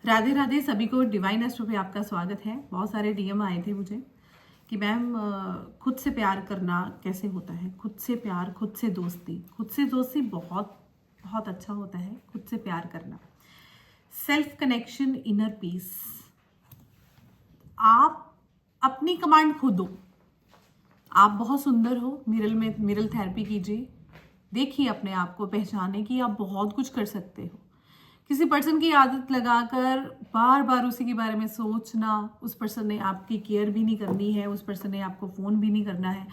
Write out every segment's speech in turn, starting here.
राधे राधे सभी को। Divine astro पे आपका स्वागत है। बहुत सारे डीएम आए थे मुझे कि मैम खुद से प्यार करना कैसे होता है। खुद से प्यार, खुद से दोस्ती बहुत बहुत अच्छा होता है। खुद से प्यार करना, सेल्फ कनेक्शन, इनर पीस। आप अपनी कमांड खुद हो। आप बहुत सुंदर हो। मिरल थेरेपी कीजिए, देखिए अपने आप को, पहचाने कि आप बहुत कुछ कर सकते हो। किसी पर्सन की आदत लगाकर बार बार उसी के बारे में सोचना, उस पर्सन ने आपकी केयर भी नहीं करनी है, उस पर्सन ने आपको फ़ोन भी नहीं करना है।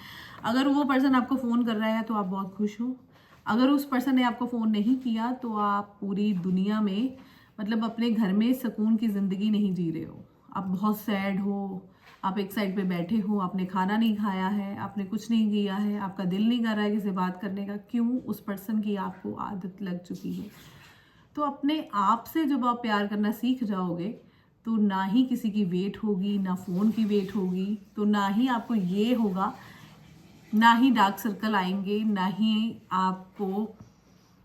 अगर वो पर्सन आपको फ़ोन कर रहा है तो आप बहुत खुश हो। अगर उस पर्सन ने आपको फ़ोन नहीं किया तो आप पूरी दुनिया में, मतलब अपने घर में सुकून की ज़िंदगी नहीं जी रहे हो। आप बहुत सैड हो। आप एक साइड पे बैठे हो, आपने खाना नहीं खाया है, आपने कुछ नहीं किया है, आपका दिल नहीं कर रहा है किसी से बात करने का। क्यों? उस पर्सन की आपको आदत लग चुकी है। तो अपने आप से जब आप प्यार करना सीख जाओगे तो ना ही किसी की वेट होगी, ना फ़ोन की वेट होगी, तो ना ही आपको ये होगा, ना ही डार्क सर्कल आएंगे, ना ही आपको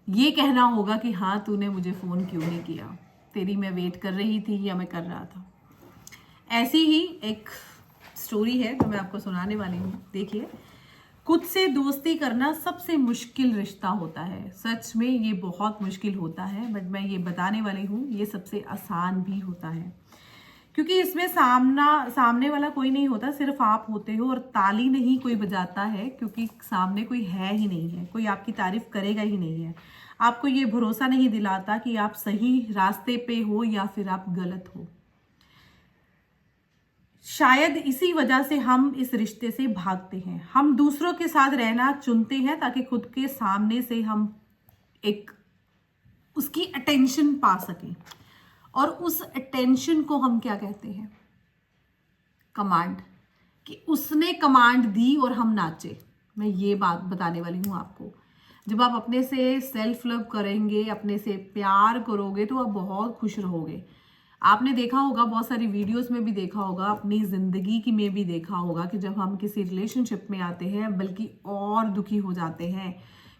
ये कहना होगा कि हाँ तूने मुझे फ़ोन क्यों नहीं किया, तेरी मैं वेट कर रही थी या मैं कर रहा था। ऐसी ही एक स्टोरी है जो मैं आपको सुनाने वाली हूँ। देखिए, खुद से दोस्ती करना सबसे मुश्किल रिश्ता होता है। सच में ये बहुत मुश्किल होता है, बट मैं ये बताने वाली हूँ ये सबसे आसान भी होता है, क्योंकि इसमें सामने वाला कोई नहीं होता, सिर्फ आप होते हो। और ताली नहीं कोई बजाता है, क्योंकि सामने कोई है ही नहीं है, कोई आपकी तारीफ करेगा ही नहीं है। आपको ये भरोसा नहीं दिलाता कि आप सही रास्ते पे हो या फिर आप गलत हो। शायद इसी वजह से हम इस रिश्ते से भागते हैं। हम दूसरों के साथ रहना चुनते हैं ताकि खुद के सामने से हम एक उसकी अटेंशन पा सकें। और उस अटेंशन को हम क्या कहते हैं? कमांड। कि उसने कमांड दी और हम नाचे। मैं ये बात बताने वाली हूं आपको। जब आप अपने से सेल्फ लव करेंगे, अपने से प्यार करोगे, तो आप बहुत खुश रहोगे। आपने देखा होगा, बहुत सारी वीडियोस में भी देखा होगा, अपनी ज़िंदगी की में भी देखा होगा कि जब हम किसी रिलेशनशिप में आते हैं बल्कि और दुखी हो जाते हैं,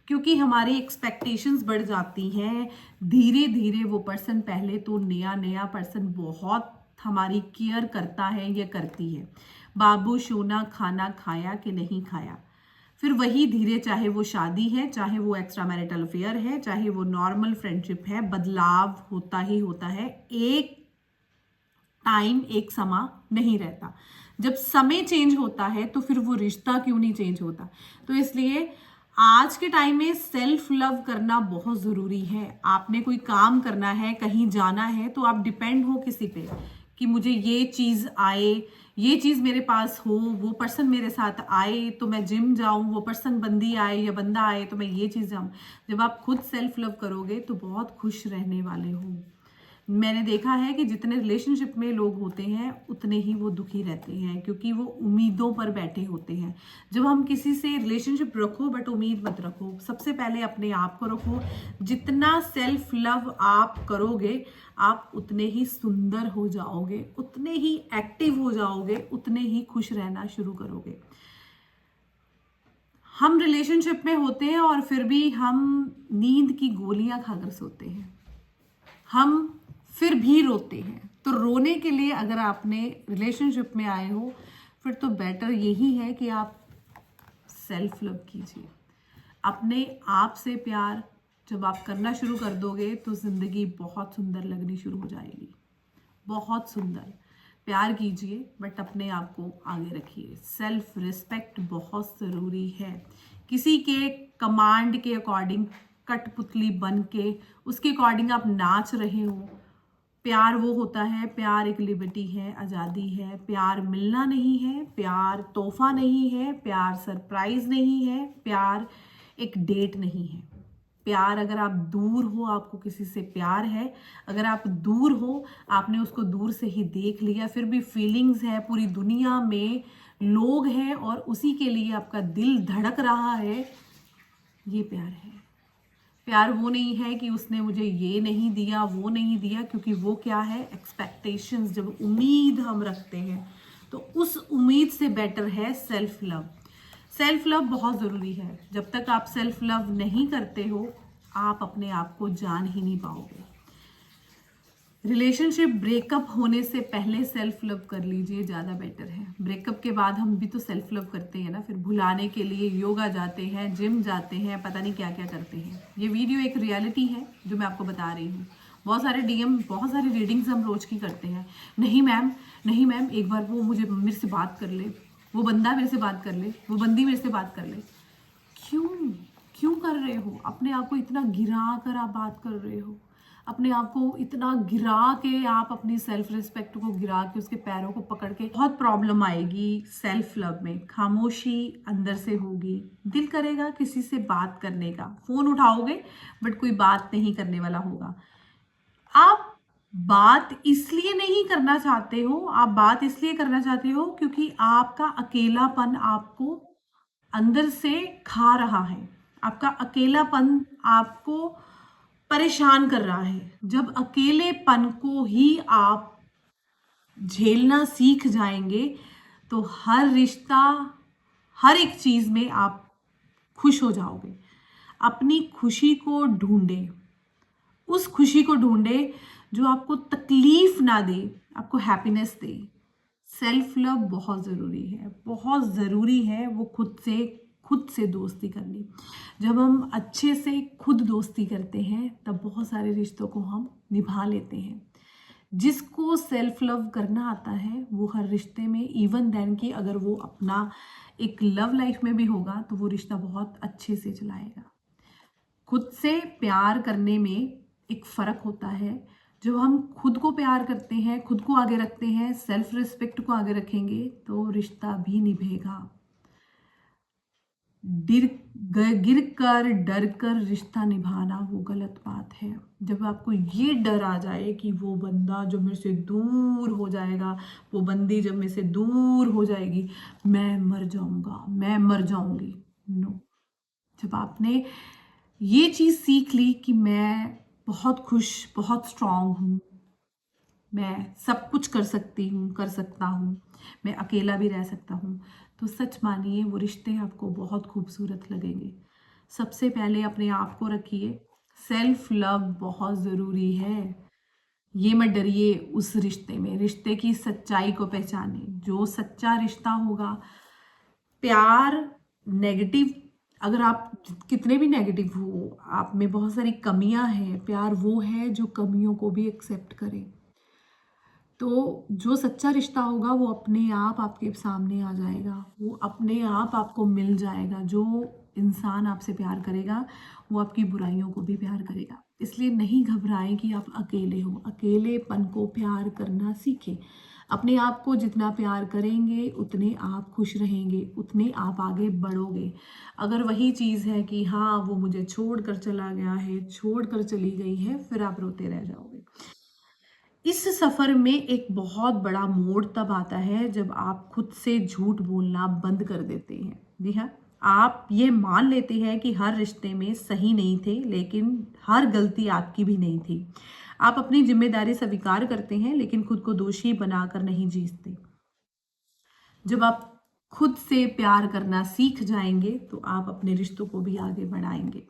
क्योंकि हमारी एक्सपेक्टेशंस बढ़ जाती हैं। धीरे धीरे वो पर्सन, पहले तो नया पर्सन बहुत हमारी केयर करता है या करती है। बाबू सोना खाना खाया कि नहीं खाया। फिर वही धीरे, चाहे वो शादी है, चाहे वो एक्स्ट्रा मैरिटल अफेयर है, चाहे वो नॉर्मल फ्रेंडशिप है, बदलाव होता ही होता है। एक टाइम, एक समा नहीं रहता। जब समय चेंज होता है तो फिर वो रिश्ता क्यों नहीं चेंज होता? तो इसलिए आज के टाइम में सेल्फ लव करना बहुत ज़रूरी है। आपने कोई काम करना है, कहीं जाना है, तो आप डिपेंड हो किसी पे कि मुझे ये चीज़ आए, ये चीज़ मेरे पास हो, वो पर्सन मेरे साथ आए तो मैं जिम जाऊं, वो पर्सन बंदी आए या बंदा आए तो मैं ये चीज़ जाऊं। जब आप खुद सेल्फ लव करोगे तो बहुत खुश रहने वाले हो। मैंने देखा है कि जितने रिलेशनशिप में लोग होते हैं उतने ही वो दुखी रहते हैं, क्योंकि वो उम्मीदों पर बैठे होते हैं। जब हम किसी से रिलेशनशिप रखो, बट उम्मीद मत रखो। सबसे पहले अपने आप को रखो। जितना सेल्फ लव आप करोगे, आप उतने ही सुंदर हो जाओगे, उतने ही एक्टिव हो जाओगे, उतने ही खुश रहना शुरू करोगे। हम रिलेशनशिप में होते हैं और फिर भी हम नींद की गोलियां खाकर सोते हैं, हम फिर भी रोते हैं। तो रोने के लिए अगर आपने रिलेशनशिप में आए हो, फिर तो बेटर यही है कि आप सेल्फ लव कीजिए। अपने आप से प्यार जब आप करना शुरू कर दोगे तो ज़िंदगी बहुत सुंदर लगनी शुरू हो जाएगी। बहुत सुंदर। प्यार कीजिए, बट अपने आप को आगे रखिए। सेल्फ रिस्पेक्ट बहुत ज़रूरी है। किसी के कमांड के अकॉर्डिंग कठपुतली बन के उसके अकॉर्डिंग आप नाच रहे हो। प्यार वो होता है, प्यार एक लिबर्टी है, आज़ादी है। प्यार मिलना नहीं है, प्यार तोहफा नहीं है, प्यार सरप्राइज नहीं है, प्यार एक डेट नहीं है। प्यार, अगर आप दूर हो, आपको किसी से प्यार है, अगर आप दूर हो, आपने उसको दूर से ही देख लिया, फिर भी फीलिंग्स है, पूरी दुनिया में लोग हैं और उसी के लिए आपका दिल धड़क रहा है, ये प्यार है। प्यार वो नहीं है कि उसने मुझे ये नहीं दिया, वो नहीं दिया, क्योंकि वो क्या है? एक्सपेक्टेशंस। जब उम्मीद हम रखते हैं तो उस उम्मीद से बेटर है सेल्फ लव। सेल्फ लव बहुत ज़रूरी है। जब तक आप सेल्फ लव नहीं करते हो, आप अपने आप को जान ही नहीं पाओगे। रिलेशनशिप ब्रेकअप होने से पहले सेल्फ लव कर लीजिए, ज़्यादा बेटर है। ब्रेकअप के बाद हम भी तो सेल्फ लव करते हैं ना, फिर भुलाने के लिए योगा जाते हैं, जिम जाते हैं, पता नहीं क्या क्या करते हैं। ये वीडियो एक रियलिटी है जो मैं आपको बता रही हूँ। बहुत सारे डीएम, बहुत सारी रीडिंग्स हम रोज की करते हैं। नहीं मैम, नहीं मैम, एक बार वो मुझे मेरे से बात कर ले, वो बंदा मेरे से बात कर ले, वो बंदी मेरे से बात कर ले। क्यों क्यों कर रहे हो? अपने आप को इतना गिरा कर आप बात कर रहे हो, अपने आप को इतना गिरा के आप अपनी सेल्फ रिस्पेक्ट को गिरा के उसके पैरों को पकड़ के। बहुत प्रॉब्लम आएगी सेल्फ लव में। खामोशी अंदर से होगी, दिल करेगा किसी से बात करने का, फोन उठाओगे बट कोई बात नहीं करने वाला होगा। आप बात इसलिए नहीं करना चाहते हो, आप बात इसलिए करना चाहते हो क्योंकि आपका अकेलापन आपको अंदर से खा रहा है। आपका अकेलापन आपको परेशान कर रहा है। जब अकेलेपन को ही आप झेलना सीख जाएंगे तो हर रिश्ता, हर एक चीज में आप खुश हो जाओगे। अपनी खुशी को ढूंढे, उस खुशी को ढूंढे जो आपको तकलीफ ना दे, आपको हैप्पीनेस दे। सेल्फ लव बहुत ज़रूरी है, बहुत ज़रूरी है वो खुद से दोस्ती करनी। जब हम अच्छे से खुद दोस्ती करते हैं तब बहुत सारे रिश्तों को हम निभा लेते हैं। जिसको सेल्फ लव करना आता है वो हर रिश्ते में, इवन देन कि अगर वो अपना एक लव लाइफ में भी होगा तो वो रिश्ता बहुत अच्छे से चलाएगा। खुद से प्यार करने में एक फ़र्क होता है। जब हम खुद को प्यार करते हैं, खुद को आगे रखते हैं, सेल्फ रिस्पेक्ट को आगे रखेंगे तो रिश्ता भी निभेगा। गिर कर डर कर रिश्ता निभाना वो गलत बात है। जब आपको ये डर आ जाए कि वो बंदा जो मेरे से दूर हो जाएगा, वो बंदी जब मेरे से दूर हो जाएगी, मैं मर जाऊंगा, मैं मर जाऊंगी। नो, जब आपने ये चीज़ सीख ली कि मैं बहुत खुश, बहुत स्ट्रांग हूँ, मैं सब कुछ कर सकती हूँ, कर सकता हूँ, मैं अकेला भी रह सकता हूँ, तो सच मानिए वो रिश्ते आपको बहुत खूबसूरत लगेंगे। सबसे पहले अपने आप को रखिए। सेल्फ लव बहुत ज़रूरी है। ये मत डरिए उस रिश्ते में, रिश्ते की सच्चाई को पहचाने। जो सच्चा रिश्ता होगा, प्यार नेगेटिव, अगर आप कितने भी नेगेटिव हो, आप में बहुत सारी कमियां हैं, प्यार वो है जो कमियों को भी एक्सेप्ट करे। तो जो सच्चा रिश्ता होगा वो अपने आप आपके सामने आ जाएगा, वो अपने आप आपको मिल जाएगा। जो इंसान आपसे प्यार करेगा वो आपकी बुराइयों को भी प्यार करेगा। इसलिए नहीं घबराएं कि आप अकेले हो। अकेलेपन को प्यार करना सीखें। अपने आप को जितना प्यार करेंगे उतने आप खुश रहेंगे, उतने आप आगे बढ़ोगे। अगर वही चीज़ है कि हाँ वो मुझे छोड़ कर चला गया है, छोड़ कर चली गई है, फिर आप रोते रह जाओगे। इस सफ़र में एक बहुत बड़ा मोड़ तब आता है जब आप खुद से झूठ बोलना बंद कर देते हैं। जी हाँ, आप ये मान लेते हैं कि हर रिश्ते में सही नहीं थे, लेकिन हर गलती आपकी भी नहीं थी। आप अपनी जिम्मेदारी स्वीकार करते हैं लेकिन खुद को दोषी बनाकर नहीं जीते। जब आप खुद से प्यार करना सीख जाएंगे तो आप अपने रिश्तों को भी आगे बढ़ाएंगे।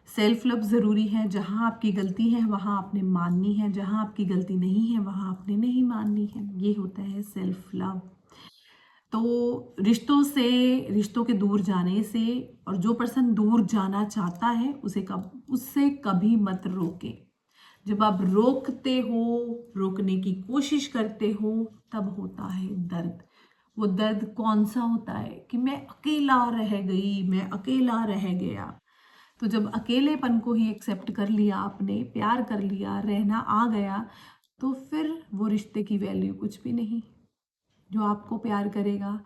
सेल्फ लव ज़रूरी है। जहाँ आपकी गलती है वहाँ आपने माननी है, जहाँ आपकी गलती नहीं है वहाँ आपने नहीं माननी है। ये होता है सेल्फ लव। तो रिश्तों के दूर जाने से, और जो पर्सन दूर जाना चाहता है उससे कभी मत रोके। जब आप रोकते हो, रोकने की कोशिश करते हो, तब होता है दर्द। वो दर्द कौन सा होता है कि मैं अकेला रह गई, मैं अकेला रह गया। तो जब अकेलेपन को ही एक्सेप्ट कर लिया आपने, प्यार कर लिया, रहना आ गया, तो फिर वो रिश्ते की वैल्यू कुछ भी नहीं। जो आपको प्यार करेगा,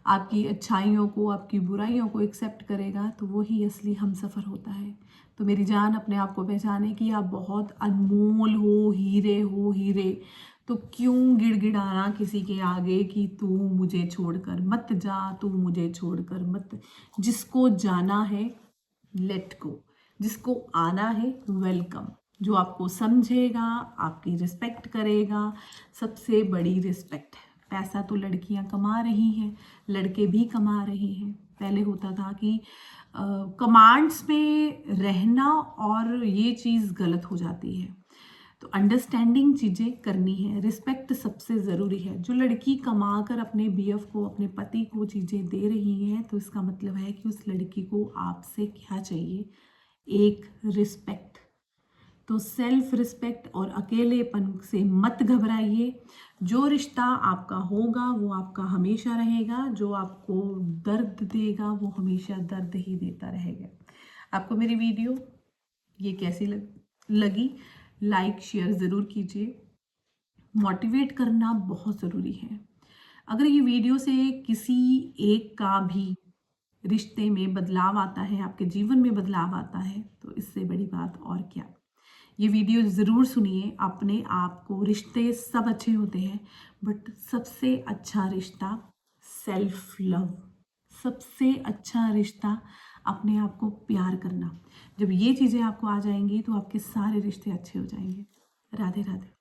आपकी अच्छाइयों को, आपकी बुराइयों को एक्सेप्ट करेगा, तो वो ही असली हमसफ़र होता है। तो मेरी जान, अपने आप को पहचाने कि आप बहुत अनमोल हो, हीरे हो, हीरे। तो क्यों गिड़गिड़ाना किसी के आगे कि तू मुझे छोड़कर मत जा, तू मुझे छोड़कर मत। जिसको जाना है लेट गो, जिसको आना है वेलकम। जो आपको समझेगा, आपकी रिस्पेक्ट करेगा, सबसे बड़ी रिस्पेक्ट है। पैसा तो लड़कियां कमा रही हैं, लड़के भी कमा रहे हैं। पहले होता था कि कमांड्स में रहना और ये चीज़ गलत हो जाती है। तो अंडरस्टैंडिंग चीज़ें करनी है, रिस्पेक्ट सबसे ज़रूरी है। जो लड़की कमा कर अपने बीएफ को, अपने पति को चीज़ें दे रही हैं, तो इसका मतलब है कि उस लड़की को आपसे क्या चाहिए, एक रिस्पेक्ट। तो सेल्फ रिस्पेक्ट और अकेलेपन से मत घबराइए। जो रिश्ता आपका होगा वो आपका हमेशा रहेगा, जो आपको दर्द देगा वो हमेशा दर्द ही देता रहेगा। आपको मेरी वीडियो ये कैसी लगी, लाइक शेयर ज़रूर कीजिए। मोटिवेट करना बहुत ज़रूरी है। अगर ये वीडियो से किसी एक का भी रिश्ते में बदलाव आता है, आपके जीवन में बदलाव आता है, तो इससे बड़ी बात और क्या। ये वीडियो ज़रूर सुनिए। अपने आप को, रिश्ते सब अच्छे होते हैं, बट सबसे अच्छा रिश्ता सेल्फ लव, सबसे अच्छा रिश्ता अपने आप को प्यार करना। जब ये चीज़ें आपको आ जाएंगी तो आपके सारे रिश्ते अच्छे हो जाएंगे। राधे राधे।